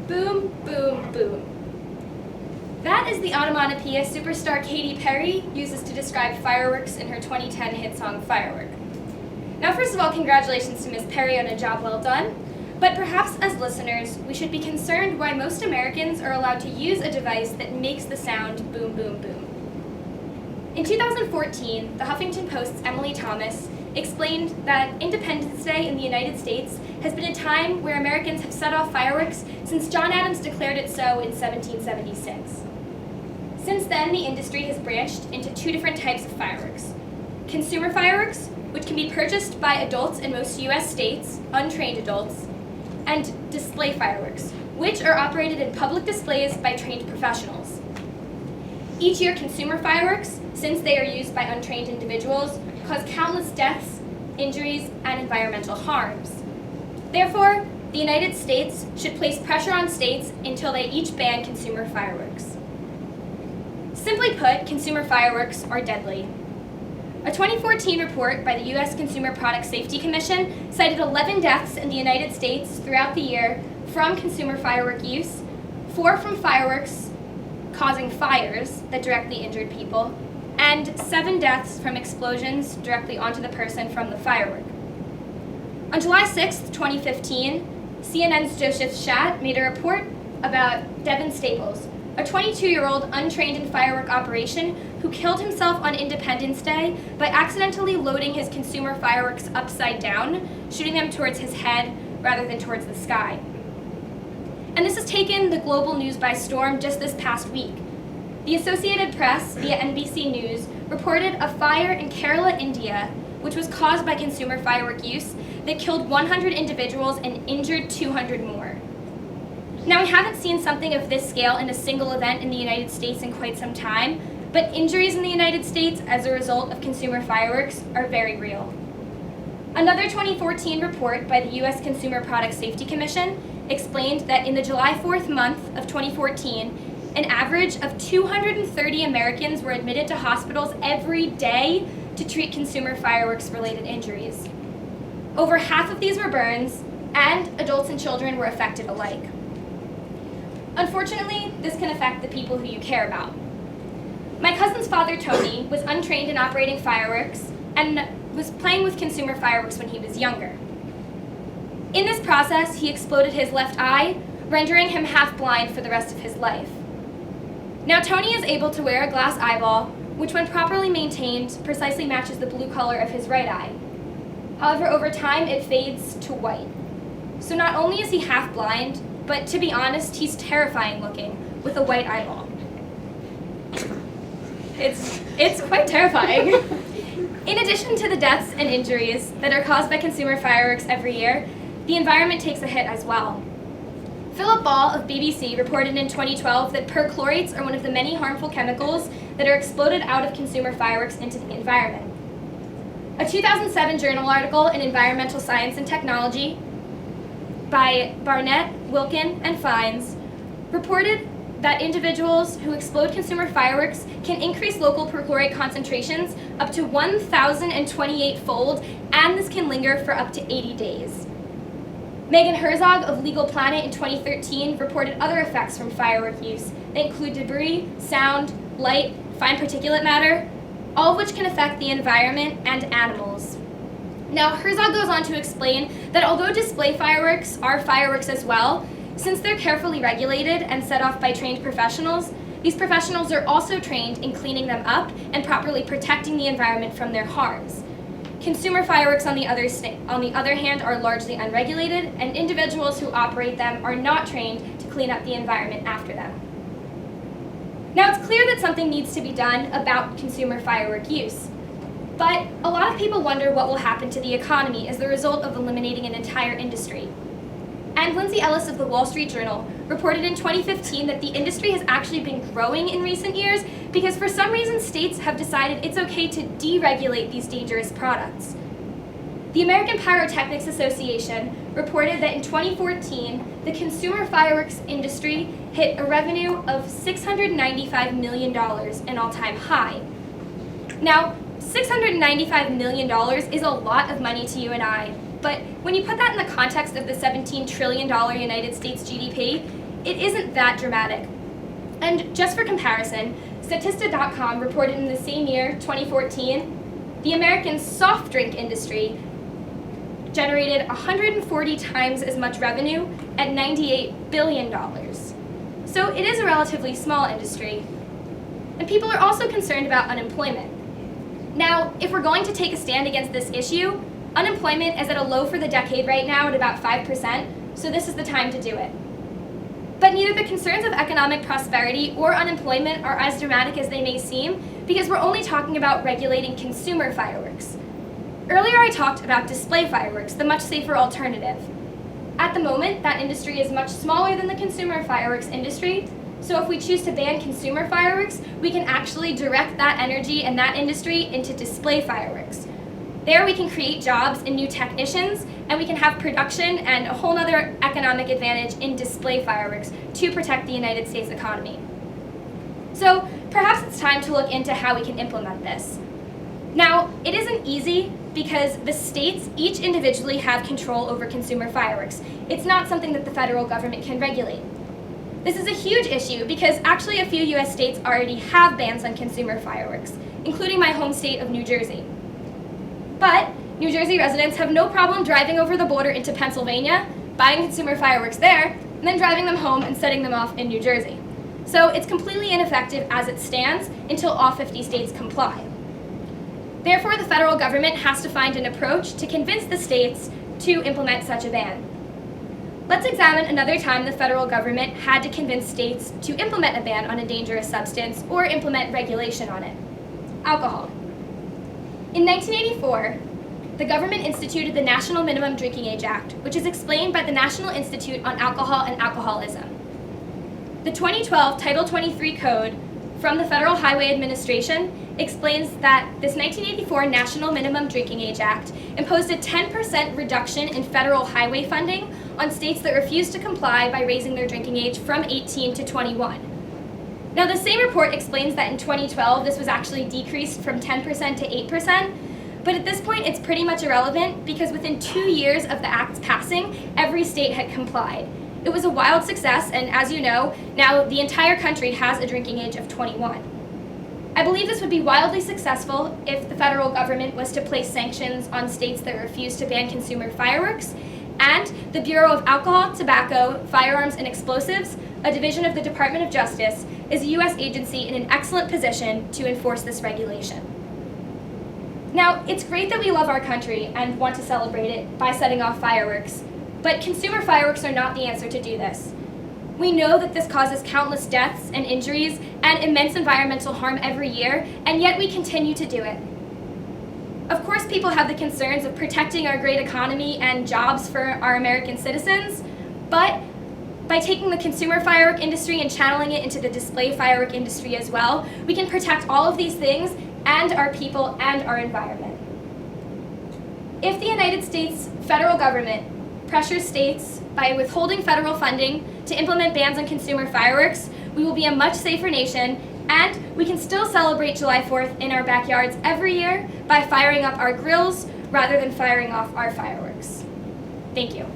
Boom, boom, boom. That is the onomatopoeia superstar Katy Perry uses to describe fireworks in her 2010 hit song Firework. Now, first of all, congratulations to Ms. Perry on a job well done, but perhaps as listeners, we should be concerned why most Americans are allowed to use a device that makes the sound boom, boom, boom. In 2014, the Huffington Post's Emily Thomas explained that Independence Day in the United States has been a time where Americans have set off fireworks since John Adams declared it so in 1776. Since then, the industry has branched into two different types of fireworks. Consumer fireworks, which can be purchased by adults in most US states, untrained adults, and display fireworks, which are operated in public displays by trained professionals. Each year, consumer fireworks, since they are used by untrained individuals, cause countless deaths, injuries, and environmental harms. Therefore, the United States should place pressure on states until they each ban consumer fireworks. Simply put, consumer fireworks are deadly. A 2014 report by the U.S. Consumer Product Safety Commission cited 11 deaths in the United States throughout the year from consumer firework use, 4 from fireworks causing fires that directly injured people, and 7 deaths from explosions directly onto the person from the firework. On July 6, 2015, CNN's Joseph Schatt made a report about Devin Staples, a 22-year-old untrained in firework operation who killed himself on Independence Day by accidentally loading his consumer fireworks upside down, shooting them towards his head rather than towards the sky. And this has taken the global news by storm just this past week. The Associated Press, via NBC News, reported a fire in Kerala, India, which was caused by consumer firework use that killed 100 individuals and injured 200 more. Now, we haven't seen something of this scale in a single event in the United States in quite some time, but injuries in the United States as a result of consumer fireworks are very real. Another 2014 report by the U.S. Consumer Product Safety Commission explained that in the July 4th month of 2014, an average of 230 Americans were admitted to hospitals every day to treat consumer fireworks-related injuries. Over half of these were burns, and adults and children were affected alike. Unfortunately, this can affect the people who you care about. My cousin's father, Tony, was untrained in operating fireworks and was playing with consumer fireworks when he was younger. In this process, he exploded his left eye, rendering him half blind for the rest of his life. Now, Tony is able to wear a glass eyeball, which when properly maintained, precisely matches the blue color of his right eye. However, over time, it fades to white. So not only is he half blind, but to be honest, he's terrifying looking with a white eyeball. It's quite terrifying. In addition to the deaths and injuries that are caused by consumer fireworks every year, the environment takes a hit as well. Philip Ball of BBC reported in 2012 that perchlorates are one of the many harmful chemicals that are exploded out of consumer fireworks into the environment. A 2007 journal article in Environmental Science and Technology by Barnett, Wilkin, and Fines reported that individuals who explode consumer fireworks can increase local perchlorate concentrations up to 1,028-fold, and this can linger for up to 80 days. Megan Herzog of Legal Planet in 2013 reported other effects from firework use that include debris, sound, light, fine particulate matter, all of which can affect the environment and animals. Now, Herzog goes on to explain that although display fireworks are fireworks as well, since they're carefully regulated and set off by trained professionals, these professionals are also trained in cleaning them up and properly protecting the environment from their harms. Consumer fireworks, on the other hand, are largely unregulated, and individuals who operate them are not trained to clean up the environment after them. Now, it's clear that something needs to be done about consumer firework use, but a lot of people wonder what will happen to the economy as the result of eliminating an entire industry. And Lindsay Ellis of the Wall Street Journal reported in 2015 that the industry has actually been growing in recent years because for some reason states have decided it's okay to deregulate these dangerous products. The American Pyrotechnics Association reported that in 2014, the consumer fireworks industry hit a revenue of $695 million, an all-time high. Now, $695 million is a lot of money to you and I, but when you put that in the context of the $17 trillion United States GDP, it isn't that dramatic. And just for comparison, Statista.com reported in the same year, 2014, the American soft drink industry generated 140 times as much revenue at $98 billion. So it is a relatively small industry. And people are also concerned about unemployment. Now, if we're going to take a stand against this issue, unemployment is at a low for the decade right now at about 5%, so this is the time to do it. But neither the concerns of economic prosperity or unemployment are as dramatic as they may seem, because we're only talking about regulating consumer fireworks. Earlier I talked about display fireworks, the much safer alternative. At the moment, that industry is much smaller than the consumer fireworks industry, so if we choose to ban consumer fireworks, we can actually direct that energy and that industry into display fireworks. There we can create jobs in new technicians, and we can have production and a whole other economic advantage in display fireworks to protect the United States economy. So perhaps it's time to look into how we can implement this. Now, it isn't easy because the states each individually have control over consumer fireworks. It's not something that the federal government can regulate. This is a huge issue because actually a few US states already have bans on consumer fireworks, including my home state of New Jersey. But New Jersey residents have no problem driving over the border into Pennsylvania, buying consumer fireworks there, and then driving them home and setting them off in New Jersey. So it's completely ineffective as it stands until all 50 states comply. Therefore, the federal government has to find an approach to convince the states to implement such a ban. Let's examine another time the federal government had to convince states to implement a ban on a dangerous substance or implement regulation on it: alcohol. In 1984, the government instituted the National Minimum Drinking Age Act, which is explained by the National Institute on Alcohol and Alcoholism. The 2012 Title 23 Code from the Federal Highway Administration explains that this 1984 National Minimum Drinking Age Act imposed a 10% reduction in federal highway funding on states that refused to comply by raising their drinking age from 18 to 21. Now, the same report explains that in 2012 this was actually decreased from 10% to 8%, but at this point it's pretty much irrelevant because within 2 years of the act's passing, every state had complied. It was a wild success, and as you know, now the entire country has a drinking age of 21. I believe this would be wildly successful if the federal government was to place sanctions on states that refuse to ban consumer fireworks, and the Bureau of Alcohol, Tobacco, Firearms, and Explosives, a division of the Department of Justice, is a U.S. agency in an excellent position to enforce this regulation. Now, it's great that we love our country and want to celebrate it by setting off fireworks, but consumer fireworks are not the answer to do this. We know that this causes countless deaths and injuries and immense environmental harm every year, and yet we continue to do it. Of course, people have the concerns of protecting our great economy and jobs for our American citizens, but by taking the consumer firework industry and channeling it into the display firework industry as well, we can protect all of these things and our people and our environment. If the United States federal government pressures states by withholding federal funding to implement bans on consumer fireworks, we will be a much safer nation, and we can still celebrate July 4th in our backyards every year by firing up our grills rather than firing off our fireworks. Thank you.